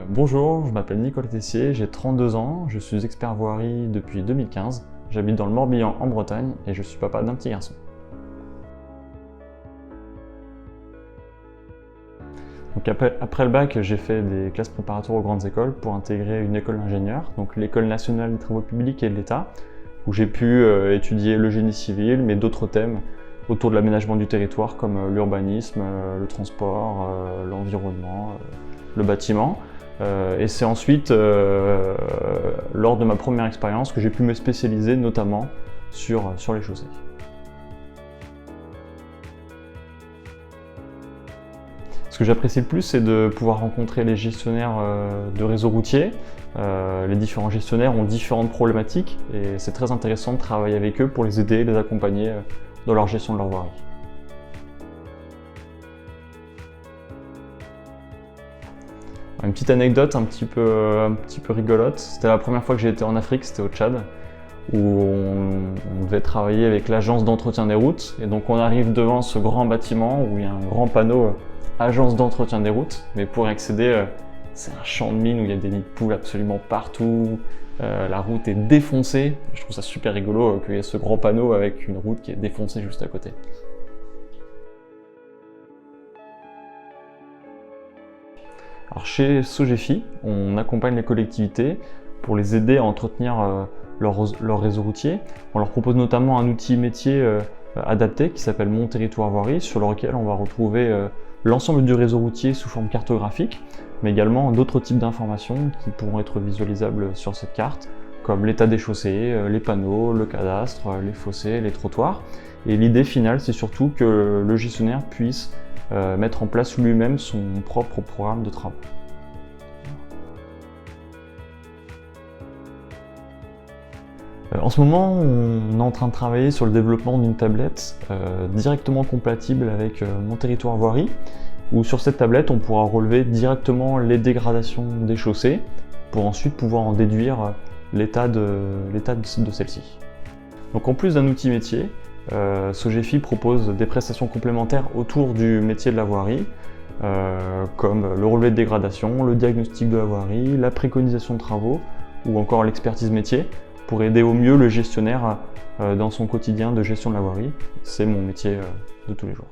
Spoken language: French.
Bonjour, je m'appelle Nicolas Tessier, j'ai 32 ans, je suis expert voirie depuis 2015, j'habite dans le Morbihan en Bretagne et je suis papa d'un petit garçon. Donc après le bac, j'ai fait des classes préparatoires aux grandes écoles pour intégrer une école d'ingénieur, donc l'École nationale des travaux publics et de l'État, où j'ai pu étudier le génie civil, mais d'autres thèmes autour de l'aménagement du territoire comme l'urbanisme, le transport, l'environnement, le bâtiment. Et c'est ensuite, lors de ma première expérience, que j'ai pu me spécialiser notamment sur les chaussées. Ce que j'apprécie le plus, c'est de pouvoir rencontrer les gestionnaires de réseaux routiers. Les différents gestionnaires ont différentes problématiques et c'est très intéressant de travailler avec eux pour les aider et les accompagner dans leur gestion de leur voirie. Une petite anecdote un petit peu rigolote, c'était la première fois que j'ai été en Afrique, c'était au Tchad, où on devait travailler avec l'agence d'entretien des routes. Et donc on arrive devant ce grand bâtiment où il y a un grand panneau agence d'entretien des routes, mais pour y accéder, c'est un champ de mine où il y a des nids de poules absolument partout, la route est défoncée. Je trouve ça super rigolo qu'il y ait ce grand panneau avec une route qui est défoncée juste à côté. Alors chez Sogefi, on accompagne les collectivités pour les aider à entretenir leur réseau routier. On leur propose notamment un outil métier adapté qui s'appelle Mon Territoire Voirie, sur lequel on va retrouver l'ensemble du réseau routier sous forme cartographique, mais également d'autres types d'informations qui pourront être visualisables sur cette carte, comme l'état des chaussées, les panneaux, le cadastre, les fossés, les trottoirs. Et l'idée finale, c'est surtout que le gestionnaire puisse mettre en place lui-même son propre programme de travaux. En ce moment, on est en train de travailler sur le développement d'une tablette directement compatible avec Mon Territoire Voirie, où sur cette tablette, on pourra relever directement les dégradations des chaussées pour ensuite pouvoir en déduire l'état de celle-ci. Donc en plus d'un outil métier, Sogefi propose des prestations complémentaires autour du métier de la voirie, comme le relevé de dégradation, le diagnostic de la voirie, la préconisation de travaux ou encore l'expertise métier pour aider au mieux le gestionnaire dans son quotidien de gestion de la voirie. C'est mon métier de tous les jours.